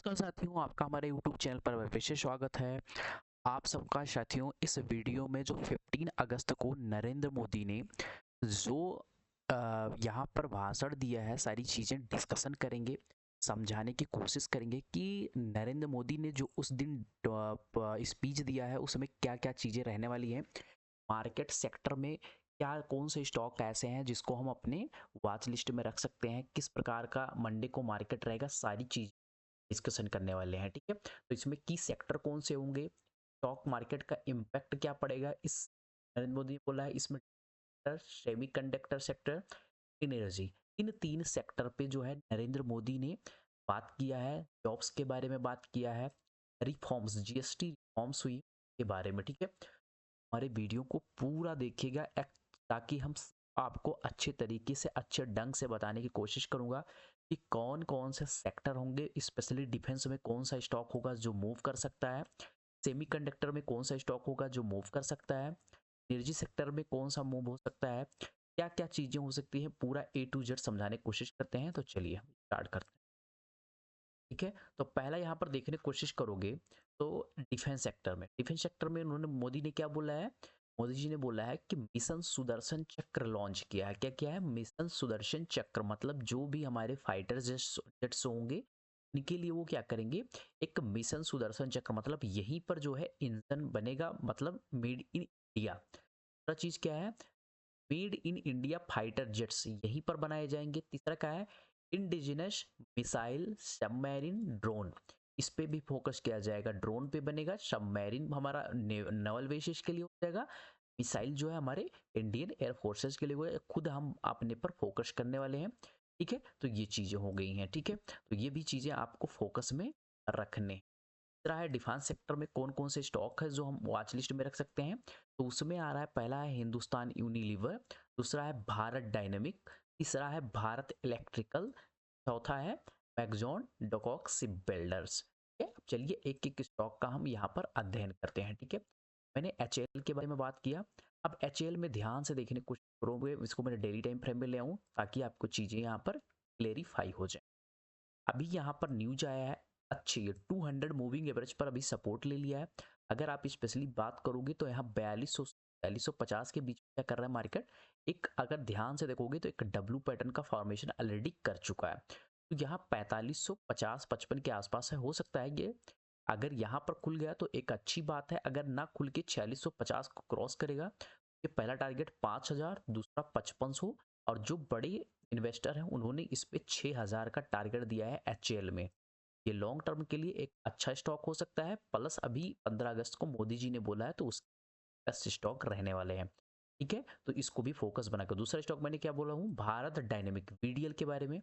नमस्कार साथियों, आपका हमारे YouTube चैनल पर विशेष स्वागत है। आप सबका साथियों इस वीडियो में जो 15 अगस्त को नरेंद्र मोदी ने जो यहाँ पर भाषण दिया है, सारी चीज़ें डिस्कशन करेंगे, समझाने की कोशिश करेंगे कि नरेंद्र मोदी ने जो उस दिन स्पीच दिया है उसमें क्या-क्या चीज़ें रहने वाली हैं। मार्केट सेक्टर में क्या कौन से स्टॉक ऐसे हैं जिसको हम अपने वॉच लिस्ट में रख सकते हैं, किस प्रकार का मंडे को मार्केट रहेगा, सारी चीज़ डिस्कशन करने वाले हैं। ठीक है, तो इसमें की सेक्टर कौन से होंगे, स्टॉक मार्केट का इम्पैक्ट क्या पड़ेगा, इस नरेंद्र मोदी ने बोला है इसमें सेमीकंडक्टर सेक्टर, एनर्जी, इन तीन सेक्टर पे जो है नरेंद्र मोदी ने बात किया है। जॉब्स के बारे में बात किया है, रिफॉर्म्स, जीएसटी रिफॉर्म्स हुई के बारे में। ठीक है, हमारे वीडियो को पूरा देखिएगा ताकि हम आपको अच्छे तरीके से अच्छे ढंग से बताने की कोशिश करूंगा कि कौन कौन से सेक्टर होंगे, स्पेशली डिफेंस में कौन सा स्टॉक होगा जो मूव कर सकता है, सेमीकंडक्टर में कौन सा स्टॉक होगा जो मूव कर सकता है, एनर्जी सेक्टर में कौन सा मूव हो सकता है, क्या क्या चीजें हो सकती हैं, पूरा ए टू जेड समझाने की कोशिश करते हैं। तो चलिए स्टार्ट करते हैं। ठीक है, तो पहला यहाँ पर देखने की कोशिश करोगे तो डिफेंस सेक्टर में उन्होंने, मोदी ने क्या बोला है, मोदी जी ने बोला है कि मिशन सुदर्शन चक्र लॉन्च किया है। क्या क्या है, मिशन सुदर्शन चक्र, मतलब जो भी हमारे फाइटर जेट्स होंगे इनके लिए वो क्या करेंगे, एक मिशन सुदर्शन चक्र, मतलब यहीं पर जो है इंजन बनेगा, मतलब मेड इन इंडिया। दूसरा चीज क्या है, made in India fighter jets यहीं पर बनाए जाएंगे। तीसरा क्या है, इंडिजिनस मिसाइल सबमरीन ड्रोन, इस पे भी फोकस किया जाएगा। ड्रोन पे बनेगा, सबमरीन हमारा नवल बेसिस के लिए हो जाएगा, मिसाइल जो है हमारे इंडियन एयर फोर्सेस के लिए हुआ, खुद हम अपने पर फोकस करने वाले हैं। ठीक है, तो ये चीजें हो गई हैं। ठीक है, तो ये भी चीजें आपको फोकस में रखने। तीसरा है डिफेंस सेक्टर में कौन कौन से स्टॉक है जो हम वॉच लिस्ट में रख सकते हैं। तो उसमें आ रहा है, पहला है हिंदुस्तान यूनिलीवर, दूसरा है भारत डायनेमिक, तीसरा है भारत इलेक्ट्रिकल, चौथा है मैग्जॉन डोकॉक शिप बिल्डर्स। ठीक है, अब चलिए एक एक स्टॉक का हम यहाँ पर अध्ययन करते हैं। ठीक है, मैंने एचएएल के बारे में बात किया। अब एचएएल में ध्यान से देखने की कोशिश करोगे, इसको मैंने डेली टाइम फ्रेम में ले आऊँ ताकि आपको चीजें यहाँ पर क्लेरिफाई हो जाए। अभी यहाँ पर न्यूज आया है अच्छी, 200 मूविंग एवरेज पर अभी सपोर्ट ले लिया है। अगर आप स्पेशली बात करोगे तो यहाँ 4250 के बीच में क्या कर रहा है मार्केट, एक अगर ध्यान से देखोगे तो एक डब्ल्यू पैटर्न का फॉर्मेशन ऑलरेडी कर चुका है। तो यहाँ 4550-55 के आसपास है, हो सकता है ये अगर यहाँ पर खुल गया तो एक अच्छी बात है, अगर ना खुल के 4650 को क्रॉस करेगा, ये पहला टारगेट 5000, दूसरा 5500, और जो बड़े इन्वेस्टर हैं उन्होंने इस पे 6000 का टारगेट दिया है एचएएल में। ये लॉन्ग टर्म के लिए एक अच्छा स्टॉक हो सकता है, प्लस अभी 15 अगस्त को मोदी जी ने बोला है तो उस बेस्ट स्टॉक रहने वाले हैं। ठीक है, तो इसको भी फोकस बनाकर। दूसरा स्टॉक मैंने क्या बोला हूँ, भारत डायनेमिक, वीडीएल के बारे में।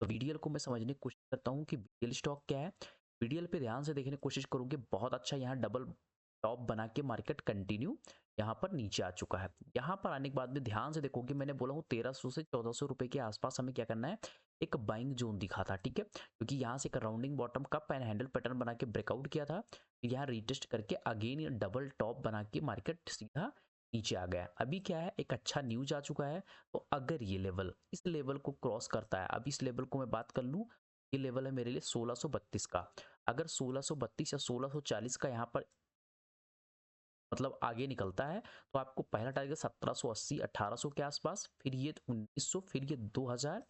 तो वीडीएल को मैं समझने की कोशिश करता हूँ कि वीडीएल स्टॉक क्या है। वीडीएल पे ध्यान से देखने की कोशिश करूंगी, बहुत अच्छा यहाँ डबल टॉप बना के मार्केट कंटिन्यू यहाँ पर नीचे आ चुका है। यहाँ पर आने के बाद में ध्यान से देखोगे, मैंने बोला हूँ 1300 से 1400 रुपए के आसपास हमें क्या करना है, एक बाइंग जोन दिखा था। ठीक है, क्योंकि यहाँ से एक rounding bottom cup and handle pattern बना के ब्रेकआउट किया था, यहाँ रिटेस्ट करके अगेन ये डबल टॉप बना के मार्केट सीधा नीचे आ गया। अभी क्या है, एक अच्छा न्यूज आ चुका है। तो अगर ये लेवल, इस लेवल को क्रॉस करता है, अब इस लेवल को मैं बात कर लूँ, ये लेवल है मेरे लिए 1632 का। अगर 1632 या 1640 का यहाँ पर मतलब आगे निकलता है तो आपको पहला टारगेट 1780 1800 के आसपास, फिर ये 1900, फिर ये 2000,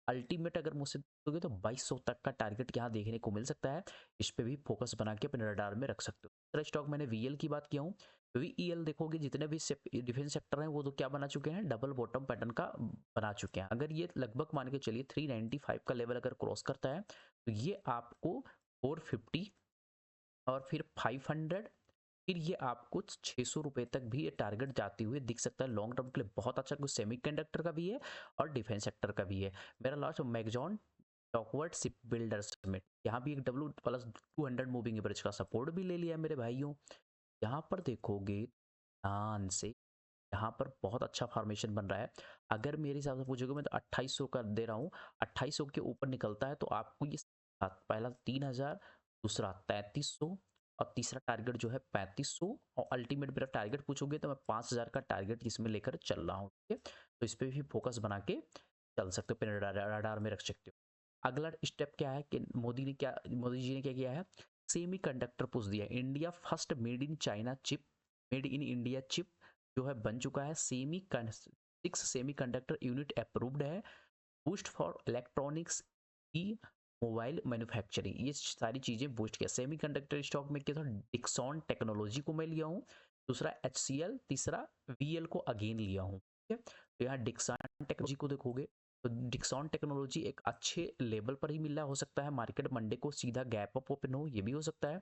अल्टीमेट अगर मुझसे पूछोगे तो 2200 तक का टारगेट यहाँ देखने को मिल सकता है। इस पे भी फोकस बना के अपने रडार में रख सकते हो। दूसरा स्टॉक मैंने वीएल की बात किया हूँ। वीईएल देखोगे जितने भी डिफेंस सेक्टर हैं वो तो क्या बना चुके हैं, डबल बॉटम पैटर्न का बना चुके हैं। अगर ये लगभग मान के चलिए 395 का लेवल अगर क्रॉस करता है तो ये आपको 450 और फिर 500, फिर ये आपको 600 रुपए तक भी ये टारगेट जाते हुए दिख सकता है। लॉन्ग टर्म के लिए बहुत अच्छा, कुछ सेमीकंडक्टर का भी है और डिफेंस सेक्टर का भी है। मेरा लास्ट मैग्जॉन डॉकवर्ड शिप बिल्डर्स में यहाँ भी एक डब्ल्यू प्लस 200 मूविंग एवरेज का सपोर्ट भी ले लिया है मेरे भाइयों। यहाँ पर देखोगे ध्यान से, यहाँ पर बहुत अच्छा फॉर्मेशन बन रहा है। अगर मेरे हिसाब से पूछोगे, मैं तो 2800 का दे रहा हूँ। 2800 के ऊपर निकलता है तो आपको ये पहला 3000, दूसरा 3300, और तीसरा टारगेट जो है 3500, और अल्टीमेट मेरा टारगेट पूछोगे तो मैं 5000 का टारगेट इसमें लेकर चल रहा हूँ। ठीक है, तो इस पर भी फोकस बना के चल सकते हो, रडार में रख सकते हो। अगला स्टेप क्या है कि मोदी जी ने क्या किया है, सेमी कंडक्टर पुश दिया। India first made in China chip, made in India chip जो है बन चुका है। 6 सेमी कंडक्टर यूनिट अप्रूव्ड है। Boost for electronics E mobile manufacturing, ये सारी चीजें बूस्ट किया। सेमीकंडक्टर स्टॉक में क्या था, डिक्सॉन टेक्नोलॉजी को मैं लिया हूँ, दूसरा HCL, तीसरा VL को अगेन लिया हूँ। ठीक है, तो यहाँ डिक्सॉन टेक्नोलॉजी को देखोगे तो डिक्सॉन टेक्नोलॉजी एक अच्छे लेवल पर ही मिल रहा, हो सकता है मार्केट मंडे को सीधा गैप अप ओपन हो, ये भी हो सकता है।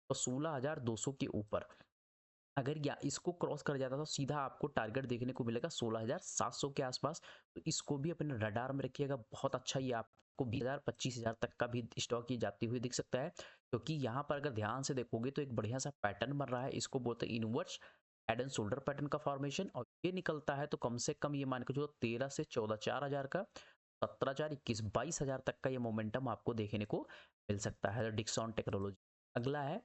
और 16,200 के ऊपर अगर या इसको क्रॉस कर जाता तो सीधा आपको टारगेट देखने को मिलेगा 16,700 के आसपास। तो इसको भी अपने रडार में रखिएगा, बहुत अच्छा ये आपको 20,000 25,000 तक का भी स्टॉक ये जाती हुई दिख सकता है। क्योंकि यहाँ पर अगर ध्यान से देखोगे तो एक बढ़िया सा पैटर्न बन रहा है, इसको बोलते हैं inverse head and shoulder pattern का फॉर्मेशन। और ये निकलता है तो कम से कम ये मान के जो 13 से 14 4,000 का, 17 4 21 22,000 तक का ये मोमेंटम आपको देखने को मिल सकता है डिक्सॉन टेक्नोलॉजी। अगला है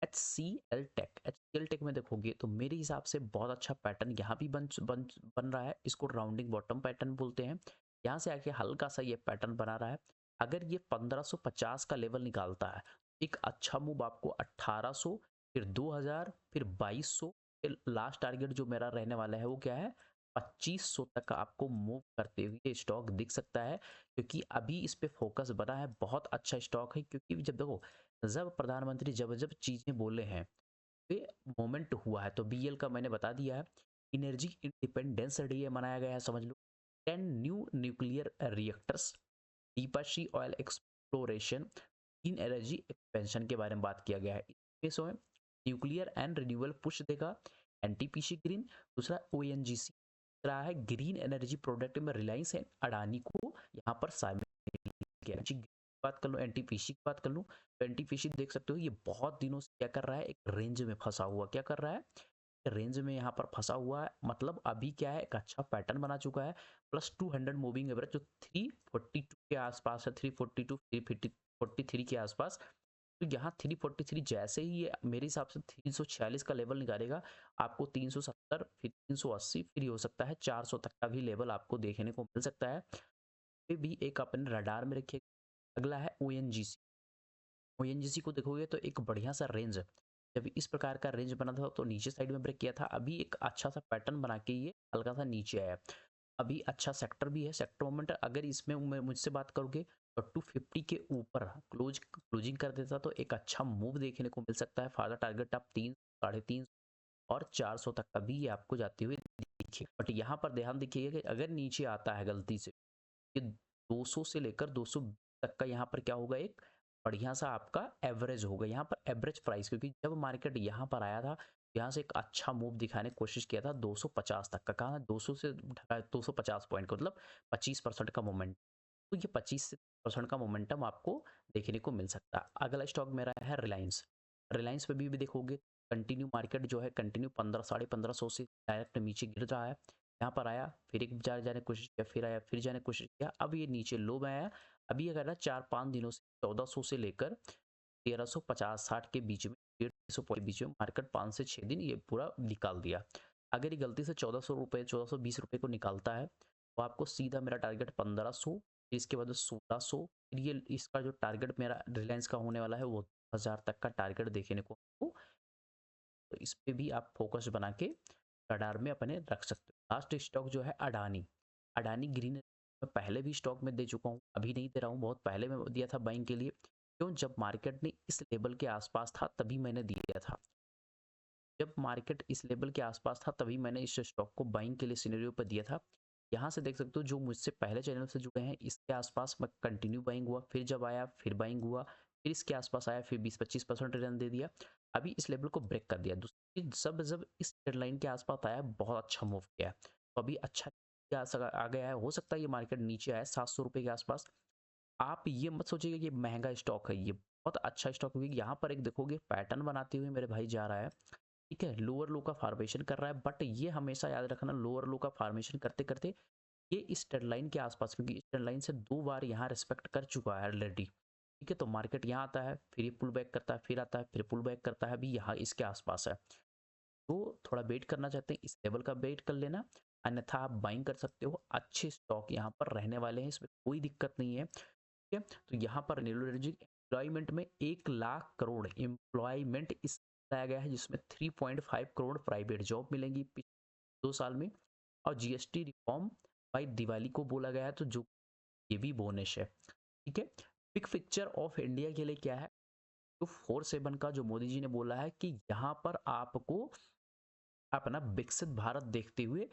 HCL टेक। HCL टेक में देखोगे तो मेरे हिसाब से बहुत अच्छा पैटर्न यहाँ भी बन रहा है, इसको राउंडिंग बॉटम पैटर्न बोलते हैं। यहाँ से आके हल्का सा ये पैटर्न बना रहा है। अगर ये 1550 का लेवल निकालता है, एक अच्छा मूव आपको 1800, फिर 2000, फिर 2200, फिर लास्ट टारगेट जो मेरा रहने वाला है वो क्या है, 2500 तक आपको मूव करते हुए स्टॉक दिख सकता है। क्योंकि अभी इस पे फोकस बना है, बहुत अच्छा स्टॉक है। क्योंकि जब देखो, जब प्रधानमंत्री जब जब चीजें बोले हैं पे मोमेंट हुआ है, तो BL का मैंने बता दिया है। एनर्जी इंडिपेंडेंस डे मनाया गया है, समझ लो। 10 new nuclear reactors, deeper sea oil exploration, in energy expansion के बारे में बात किया गया है। इसमें न्यूक्लियर एंड रिन्यूएबल पुश देगा, NTPC ग्रीन, दूसरा ONGC रहा है ग्रीन एनर्जी प्रोडक्ट में रिलायंस एंड अडानी को यहाँ पर शामिल किया। बात कर लो, NTPC की बात कर लूँ तो NTPC देख सकते हो ये बहुत दिनों से क्या कर रहा है, एक रेंज में फंसा हुआ, क्या कर रहा है, रेंज में यहाँ पर फंसा हुआ है। मतलब अभी क्या है, एक अच्छा पैटर्न बना चुका है। +200 मूविंग एवरेज जो 342 के आसपास है, 342 343 के आसपास। तो यहाँ 343 जैसे ही ये मेरे हिसाब से 346 का लेवल निकालेगा, आपको 370, फिर 380, फिर हो सकता है 400 तक का भी लेवल आपको देखने को मिल सकता है। ये भी एक अपने रडार में रखिए। अगला है ONGC। ONGC को देखोगे तो एक बढ़िया सा रेंज, जब इस प्रकार का रेंज बना था तो नीचे साइड में ब्रेक किया था, अभी एक अच्छा सा पैटर्न बना के ये हल्का सा नीचे आया। अभी अच्छा सेक्टर भी है, सेक्टर मोमेंट अगर इसमें मुझसे बात करोगे तो 250 के ऊपर क्लोजिंग कर देता तो एक अच्छा मूव देखने को मिल सकता है। फादर टारगेट आप 3 350 और 400 तक का भी ये आपको जाती हुई दिखे। बट यहाँ पर ध्यान देखिएगा कि अगर नीचे आता है गलती से, ये 200 से लेकर 200 तक का यहाँ पर क्या होगा, एक बढ़िया सा आपका एवरेज होगा यहाँ पर, एवरेज प्राइस। क्योंकि जब मार्केट यहाँ पर आया था, यहाँ से एक अच्छा मूव दिखाने की कोशिश किया था 250 तक का, कहा 200 से 250 पॉइंट का, मतलब 25% का मोमेंट। तो ये 25% का मोमेंटम आपको देखने को मिल सकता है। अगला स्टॉक मेरा है रिलायंस। रिलायंस पे भी देखोगे कंटिन्यू मार्केट जो है कंटिन्यू 15 1550 से डायरेक्ट नीचे गिर रहा है। यहाँ पर आया, फिर एक जाने की कोशिश किया, फिर आया, फिर जाने की कोशिश किया, अब ये नीचे लो में आया। अभी अगर ना 4-5 दिनों से 1400 से लेकर 1350-60 के बीच में, 150 के बीच में मार्केट 5 से 6 दिन ये पूरा निकाल दिया। अगर ये गलती से 1400 रुपये 1420 रुपये को निकालता है तो आपको सीधा मेरा टारगेट 1500, इसके बाद 1600, फिर ये इसका जो टारगेट मेरा रिलायंस का होने वाला है वो 1000 तक का टारगेट देखने को। तो इस पे भी आप फोकस बना के रडार में अपने रख सकते हो। लास्ट स्टॉक जो है अडानी। अडानी ग्रीन मैं पहले भी स्टॉक में दे चुका हूँ, अभी नहीं दे रहा हूँ, बहुत पहले मैं दिया था बाइंग के लिए। क्यों, जब मार्केट ने इस लेवल के आसपास था तभी मैंने दिया था। जब मार्केट इस लेवल के आसपास था तभी मैंने इस स्टॉक को बाइंग के लिए सिनेरियो पर दिया था। यहाँ से देख सकते हो जो मुझसे पहले चैनल से जुड़े हैं, इसके आसपास मैं कंटिन्यू बाइंग हुआ, फिर जब आया फिर बाइंग हुआ, फिर इसके आसपास आया, फिर 20-25% रिटर्न दे दिया, अभी इस लेवल को ब्रेक कर दिया। दूसरी सब जब इस डेडलाइन के आसपास आया बहुत अच्छा मूव किया, तो अभी अच्छा आ गया है। हो सकता है ये मार्केट नीचे आए 700 रुपये के आसपास। आप ये मत सोचिएगा कि महंगा स्टॉक है, ये बहुत अच्छा स्टॉक है। यहाँ पर एक देखोगे पैटर्न बनाते हुए मेरे भाई जा रहा है, ठीक है, लोअर लो का फॉर्मेशन कर रहा है। बट ये हमेशा याद रखना, लोअर लो का फॉर्मेशन करते करते ये इस ट्रेंड लाइन के आसपास, क्योंकि इस ट्रेंड लाइन से 2 बार यहाँ रिस्पेक्ट कर चुका है ऑलरेडी, ठीक है। तो मार्केट यहाँ आता है, फिर ये पुल बैक करता है, फिर आता है, फिर पुल बैक करता है, अभी यहाँ इसके आसपास है। तो थोड़ा वेट करना चाहते हैं इस लेवल का वेट कर लेना, अन्यथा आप बाइंग कर सकते हो। अच्छे स्टॉक यहाँ पर रहने वाले हैं, इसमें कोई दिक्कत नहीं है। ठीक है, तो यहाँ पर रिन्यूएबल एनर्जी एम्प्लॉयमेंट में 1 लाख करोड़ एम्प्लॉयमेंट इस लाया गया है, जिसमें 3.5 करोड़ प्राइवेट जॉब मिलेंगी पिछले 2 साल में। और जीएसटी रिफॉर्म बाई दिवाली को बोला गया है, तो जो ये भी बोनस है। ठीक है, बिग पिक्चर ऑफ इंडिया के लिए क्या है, तो 47 का जो मोदी जी ने बोला है कि यहाँ पर आपको अपना विकसित भारत देखते हुए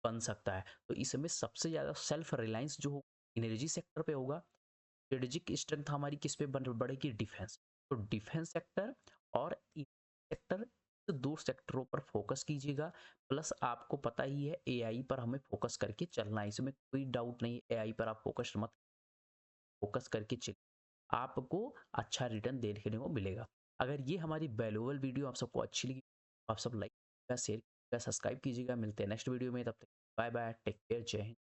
बन सकता है। तो इसमें सबसे ज्यादा सेल्फ रिलायंस जो एनर्जी सेक्टर पे होगा। स्ट्रेटेजिक स्ट्रेंथ हमारी किस पे बढ़ेगी, डिफेंस। तो डिफेंस सेक्टर और सेक्टर, दो सेक्टरों पर फोकस कीजिएगा। प्लस आपको पता ही है एआई पर हमें फोकस करके चलना है, इसमें कोई डाउट नहीं, एआई पर आप फोकस करके चलिए, आपको अच्छा रिटर्न देखने को मिलेगा। अगर ये हमारी वैल्यूएबल वीडियो आप सबको अच्छी लगी, आप सब लाइक शेयर सब्सक्राइब कीजिएगा। मिलते हैं नेक्स्ट वीडियो में, तब तक बाय बाय, टेक केयर, जय हिंद।